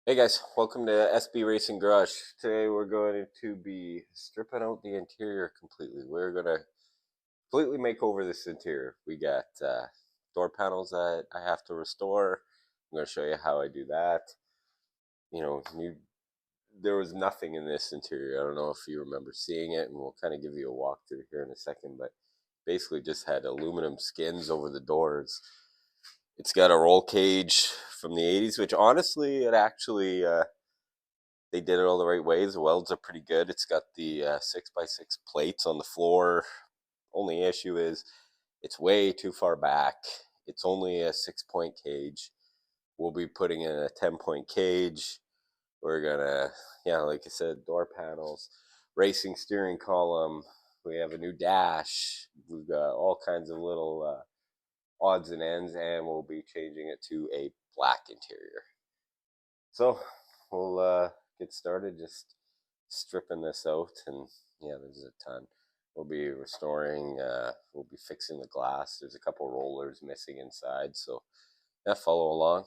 Hey guys, welcome to SB Racing Garage. Today we're going to be stripping out the interior completely. We're going to completely make over this interior. We got door panels that I have to restore. I'm going to show you how I do that. There was nothing in this interior. I don't know if you remember seeing it, and we'll kind of give you a walkthrough here in a second, but basically just had aluminum skins over the doors. It's got a roll cage from the 80s, which honestly, it actually they did it all the right ways. The welds are pretty good. It's got the 6x6 plates on the floor. Only issue is it's way too far back. It's only a 6-point cage. We'll be putting in a 10-point cage. We're gonna, yeah, like I said, door panels, racing steering column. We have a new dash. We've got all kinds of little odds and ends, and we'll be changing it to a black interior. So we'll get started just stripping this out, and yeah, there's a ton. We'll be restoring, we'll be fixing the glass. There's a couple rollers missing inside, so yeah, follow along.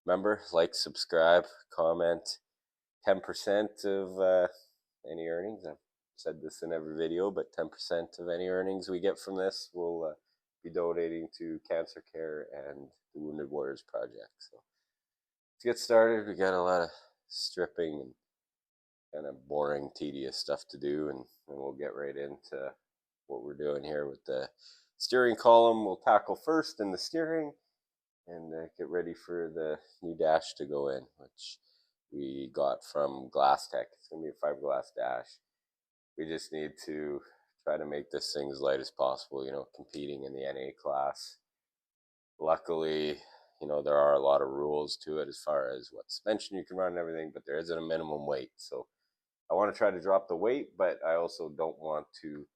Remember, like, subscribe, comment. 10% of any earnings. I've said this in every video, but 10% of any earnings we get from this will be donating to cancer care and the Wounded Warriors Project. So let's get started. We got a lot of stripping and kind of boring, tedious stuff to do, and we'll get right into what we're doing here with the steering column. We'll tackle first in the steering and get ready for the new dash to go in, which we got from Glass Tech. It's going to be a fiberglass dash. We just need to try to make this thing as light as possible, competing in the NA class. Luckily, there are a lot of rules to it as far as what suspension you can run and everything, but there isn't a minimum weight. So I want to try to drop the weight, but I also don't want to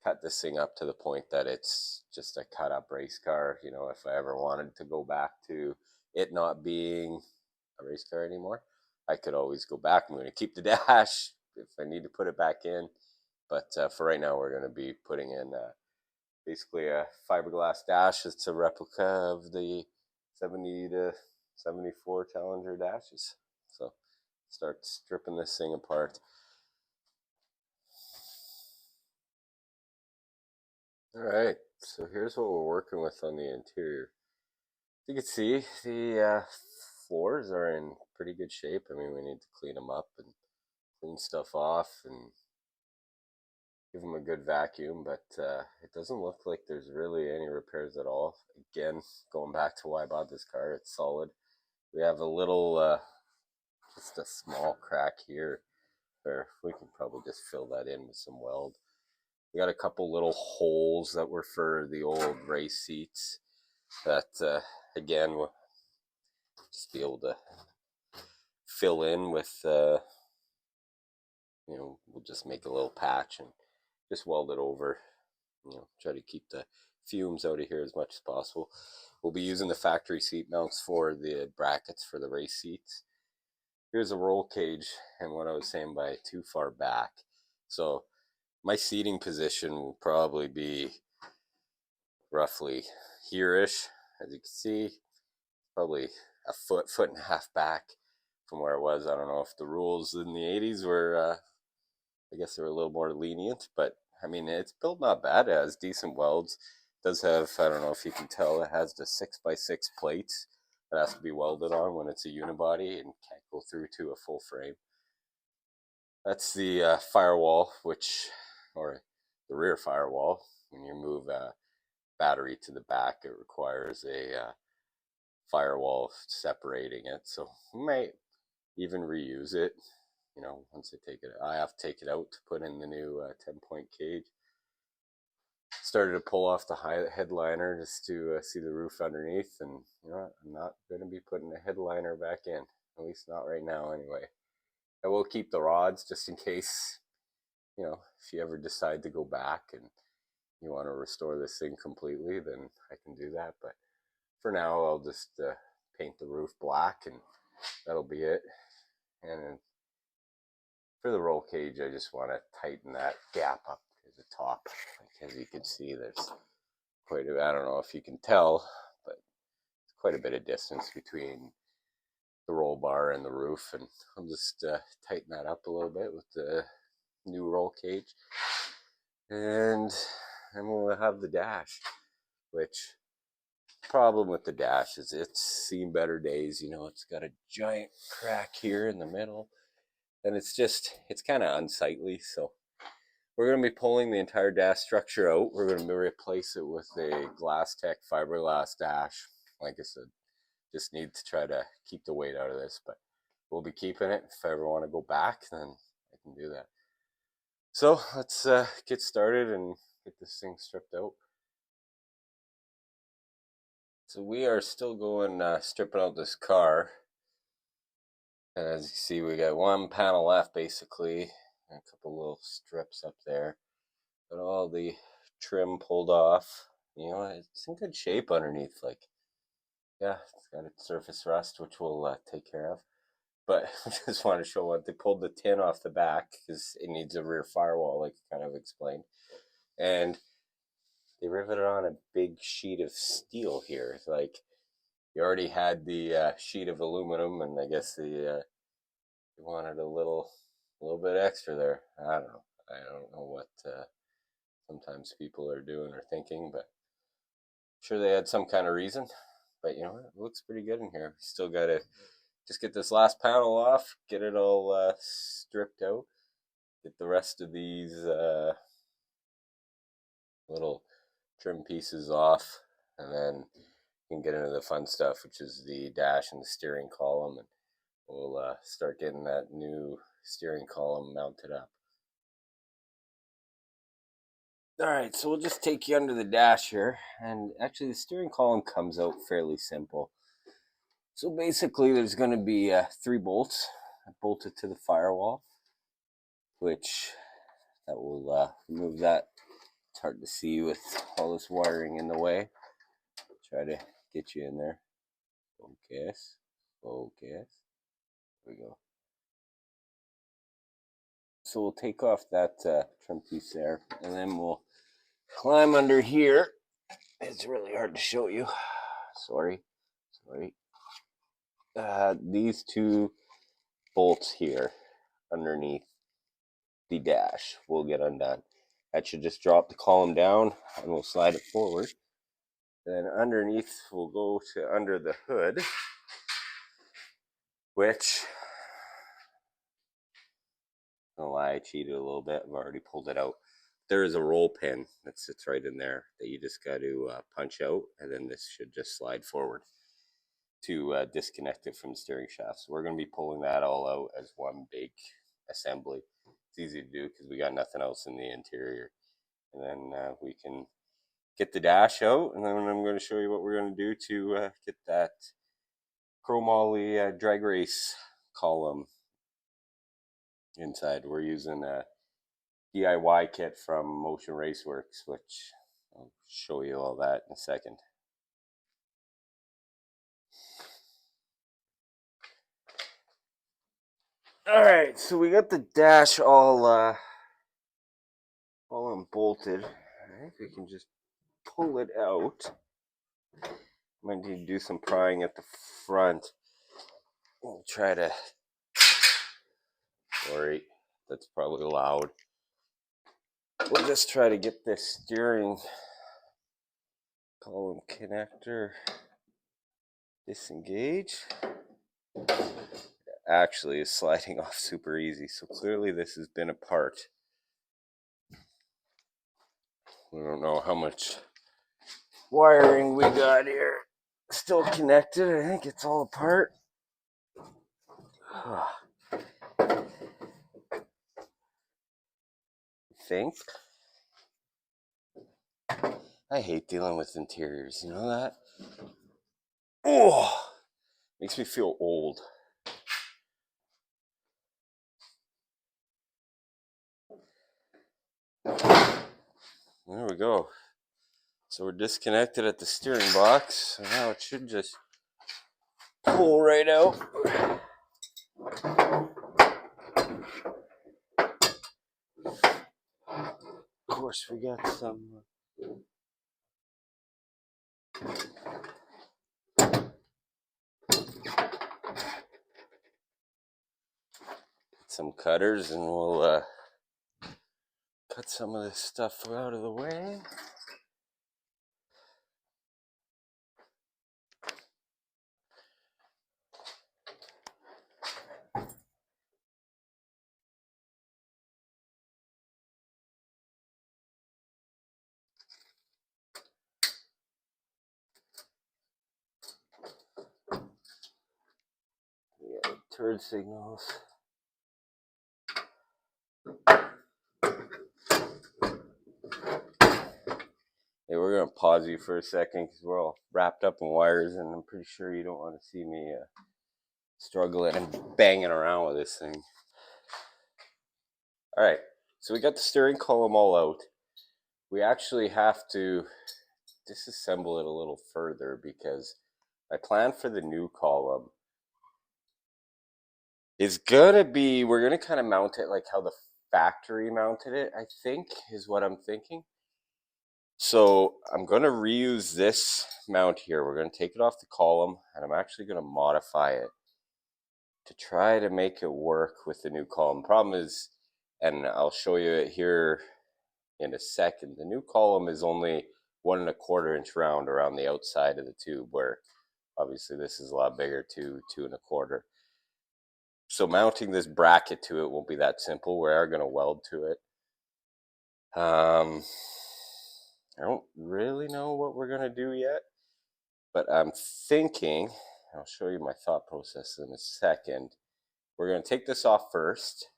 cut this thing up to the point that it's just a cut up race car. If I ever wanted to go back to it not being a race car anymore, I could always go back. I'm going to keep the dash if I need to put it back in. But for right now, we're going to be putting in basically a fiberglass dash. It's a replica of the 70 to 74 Challenger dashes. So start stripping this thing apart. All right, so here's what we're working with on the interior. You can see the floors are in pretty good shape. I mean, we need to clean them up and clean stuff off and give them a good vacuum, but it doesn't look like there's really any repairs at all. Again, going back to why I bought this car, it's solid. We have a little, just a small crack here where we can probably just fill that in with some weld. We got a couple little holes that were for the old race seats that, again, we'll just be able to fill in with, we'll just make a little patch and just weld it over, try to keep the fumes out of here as much as possible. We'll be using the factory seat mounts for the brackets for the race seats. Here's a roll cage, and what I was saying by too far back. So my seating position will probably be roughly here-ish. As you can see, probably a foot and a half back from where it was. I don't know if the rules in the 80s were, I guess they were a little more lenient, but I mean, it's built not bad. It has decent welds. It does have, I don't know if you can tell, it has the 6x6 plates that has to be welded on when it's a unibody and can't go through to a full frame. That's the firewall, or the rear firewall. When you move a battery to the back, it requires a firewall separating it. So you might even reuse it. Once I have to take it out to put in the new 10-point cage. Started to pull off the headliner just to see the roof underneath, and I'm not going to be putting a headliner back in, at least not right now anyway. I will keep the rods just in case, if you ever decide to go back and you want to restore this thing completely, then I can do that. But for now, I'll just paint the roof black, and that'll be it. And for the roll cage, I just want to tighten that gap up to the top. Like, as you can see, there's quite a, I don't know if you can tell, but it's quite a bit of distance between the roll bar and the roof, and I'll just tighten that up a little bit with the new roll cage, and then we'll have the dash, which problem with the dash is it's seen better days. You know, it's got a giant crack here in the middle, and it's kind of unsightly. So we're going to be pulling the entire dash structure out. We're going to replace it with a GlassTec fiberglass dash. Like I said, just need to try to keep the weight out of this, but we'll be keeping it. If I ever want to go back, then I can do that. So let's get started and get this thing stripped out. So we are still going stripping out this car. And as you see, we got one panel left basically, and a couple little strips up there. Got all the trim pulled off. You know, it's in good shape underneath. Like, yeah, it's got its surface rust, which we'll take care of. But I just want to show what they pulled the tin off the back because it needs a rear firewall, like I kind of explained. And they riveted on a big sheet of steel here. Like, you already had the sheet of aluminum, and I guess they wanted a little bit extra there. I don't know what sometimes people are doing or thinking, but I'm sure they had some kind of reason. But you know what? It looks pretty good in here. Still got to just get this last panel off, get it all stripped out, get the rest of these little trim pieces off, and then we can get into the fun stuff, which is the dash and the steering column, and we'll start getting that new steering column mounted up. Alright, so we'll just take you under the dash here, and actually the steering column comes out fairly simple. So basically there's going to be 3 bolts bolted to the firewall, which that will remove that. It's hard to see with all this wiring in the way. Try to get you in there. Focus. There we go. So we'll take off that trim piece there, and then we'll climb under here. It's really hard to show you. Sorry. These 2 bolts here underneath the dash will get undone. That should just drop the column down, and we'll slide it forward. Then underneath we'll go to under the hood, which, I'm gonna lie, I cheated a little bit. I've already pulled it out. There is a roll pin that sits right in there that you just got to punch out, and then this should just slide forward to disconnect it from the steering shaft. So we're going to be pulling that all out as one big assembly. It's easy to do because we got nothing else in the interior. And then we can get the dash out, and then I'm going to show you what we're going to do to get that chromoly drag race column inside. We're using a DIY kit from Motion Raceworks, which I'll show you all that in a second. Alright, so we got the dash all unbolted. I think we can just pull it out. Might need to do some prying at the front. We'll try to... Sorry, that's probably loud. We'll just try to get this steering column connector disengaged. Actually is sliding off super easy, so clearly this has been apart. We don't know how much wiring we got here. Still connected. I think it's all apart. I think. I hate dealing with interiors, you know that? Oh, makes me feel old. There we go. So we're disconnected at the steering box. So now it should just pull right out. Of course, we got some some cutters and we'll cut some of this stuff out of the way. Yeah, turd signals. Hey, we're gonna pause you for a second because we're all wrapped up in wires, and I'm pretty sure you don't want to see me struggling and banging around with this thing. All right, so we got the steering column all out. We actually have to disassemble it a little further because my plan for the new column is gonna be, we're gonna kind of mount it like how the factory mounted it, I think, is what I'm thinking. So I'm gonna reuse this mount here. We're gonna take it off the column, and I'm actually gonna modify it to try to make it work with the new column. Problem is, and I'll show you it here in a second, the new column is only 1 1/4 inch round around the outside of the tube, where obviously this is a lot bigger, 2 1/4. So mounting this bracket to it won't be that simple. We are going to weld to it. I don't really know what we're going to do yet, but I'm thinking, I'll show you my thought process in a second. We're going to take this off first,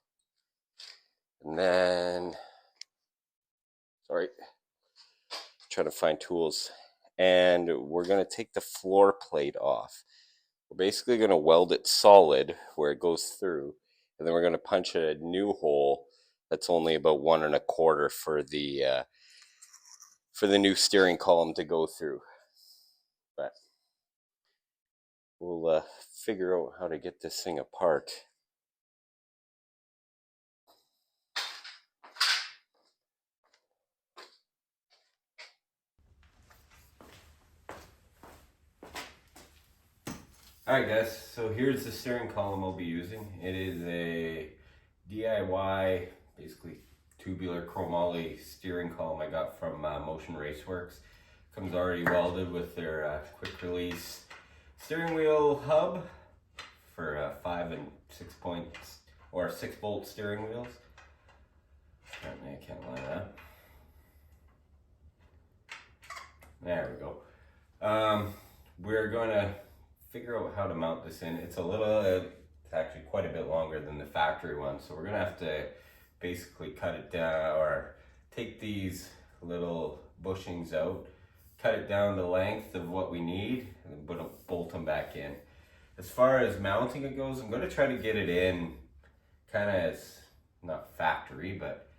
and then, sorry, trying to find tools, and we're going to take the floor plate off. We're basically going to weld it solid where it goes through, and then we're going to punch a new hole that's only about 1 1/4 for the new steering column to go through. But we'll figure out how to get this thing apart. Alright guys, so here's the steering column I'll be using. It is a DIY, basically tubular chromoly steering column I got from Motion Raceworks. Comes already welded with their quick release steering wheel hub for 5 and 6 points or 6-bolt steering wheels. Apparently I can't line it up. There we go. We're going to figure out how to mount this in. It's it's actually quite a bit longer than the factory one, so we're going to have to basically cut it down, or take these little bushings out, cut it down the length of what we need, and bolt them back in. As far as mounting it goes, I'm going to try to get it in kind of as, not factory, but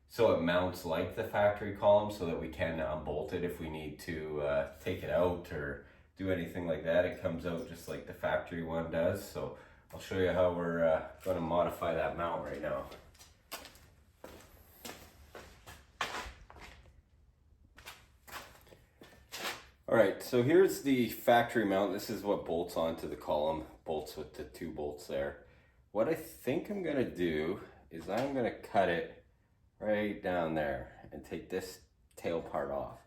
so it mounts like the factory column, so that we can unbolt it if we need to take it out or do anything like that. It comes out just like the factory one does. So I'll show you how we're going to modify that mount right now. Alright, so here's the factory mount. This is what bolts onto the column, bolts with the 2 bolts there. What I think I'm going to do is I'm going to cut it right down there and take this tail part off.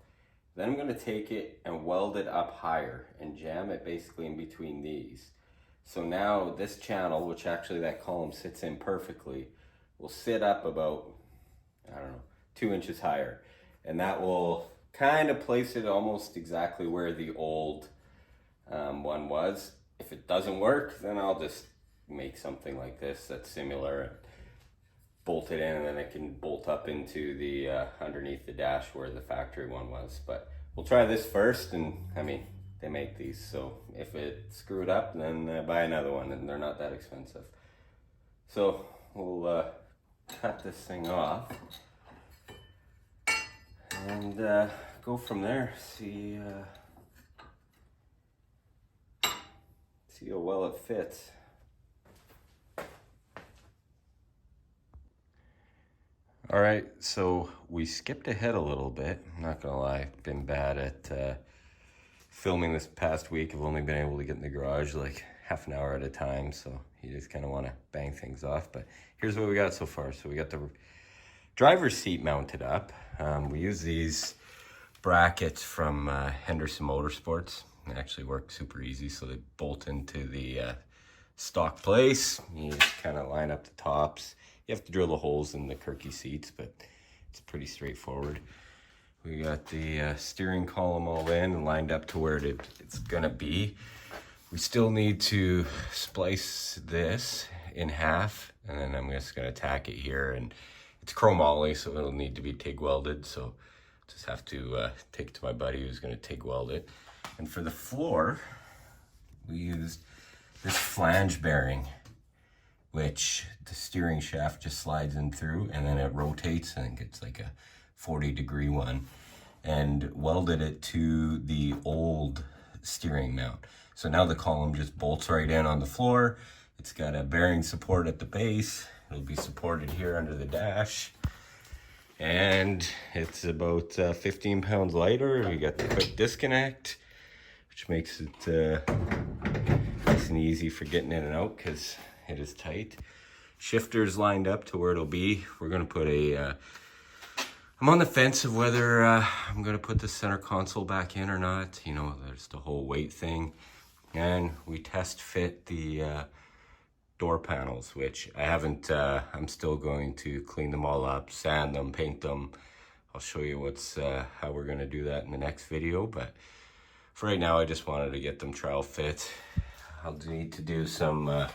Then I'm going to take it and weld it up higher and jam it basically in between these. So now this channel, which actually that column sits in perfectly, will sit up about, I don't know, 2 inches higher. And that will kind of place it almost exactly where the old one was. If it doesn't work, then I'll just make something like this that's similar and bolt it in, and then it can bolt up into the underneath the dash where the factory one was. But we'll try this first, and I mean, they make these, so if it screwed up, then buy another one, and they're not that expensive. So we'll cut this thing off and go from there. See how well it fits. All right, so we skipped ahead a little bit. I'm not gonna lie, I've been bad at filming this past week. I've only been able to get in the garage like half an hour at a time, so you just kind of want to bang things off. But here's what we got so far. So we got the driver's seat mounted up. We use these brackets from Henderson Motorsports. They actually work super easy, so they bolt into the stock place. You just kind of line up the tops. You have to drill the holes in the Kirky seats, but it's pretty straightforward. We got the steering column all in and lined up to where it's gonna be. We still need to splice this in half, and then I'm just gonna tack it here. And it's chromoly, so it'll need to be TIG welded. So just have to take it to my buddy who's gonna TIG weld it. And for the floor, we used this flange bearing, which the steering shaft just slides in through, and then it rotates and gets like a 40-degree one, and welded it to the old steering mount. So now the column just bolts right in on the floor. It's got a bearing support at the base. It'll be supported here under the dash. And it's about 15 pounds lighter. We got the quick disconnect, which makes it nice and easy for getting in and out because it is tight. Shifters lined up to where it'll be. We're gonna put a, I'm on the fence of whether I'm gonna put the center console back in or not. You know, there's the whole weight thing. And we test fit the door panels, which I haven't, I'm still going to clean them all up, sand them, paint them. I'll show you how we're gonna do that in the next video, but for right now, I just wanted to get them trial fit. I'll need to do some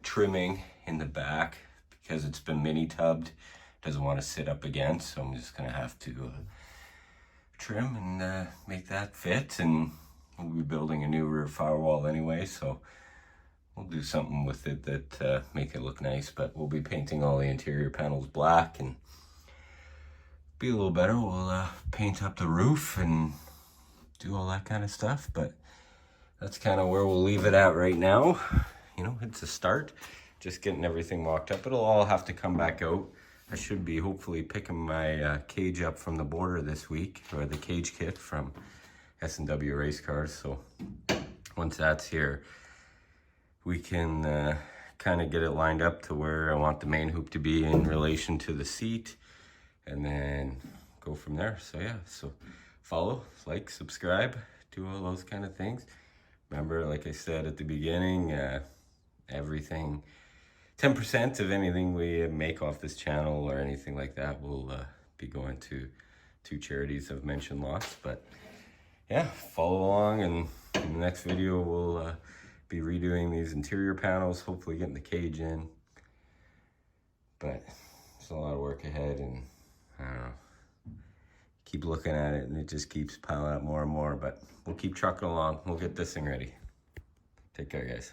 trimming in the back because it's been mini tubbed. Doesn't want to sit up again, so I'm just gonna have to trim and make that fit. And we'll be building a new rear firewall anyway, so we'll do something with it that make it look nice. But we'll be painting all the interior panels black and be a little better. We'll paint up the roof and do all that kind of stuff. But that's kind of where we'll leave it at right now. You know, it's a start, just getting everything mocked up. It'll all have to come back out. I should be hopefully picking my cage up from the border this week, or the cage kit from S&W Race Cars. So once that's here, we can kind of get it lined up to where I want the main hoop to be in relation to the seat, and then go from there. So yeah, so follow, like, subscribe, do all those kind of things. Remember, like I said at the beginning, everything, 10% of anything we make off this channel or anything like that will be going to two charities I've mentioned lots. But yeah, follow along, and in the next video we'll be redoing these interior panels, hopefully getting the cage in. But there's a lot of work ahead, and I don't know, keep looking at it and it just keeps piling up more and more. But we'll keep trucking along. We'll get this thing ready. Take care, guys.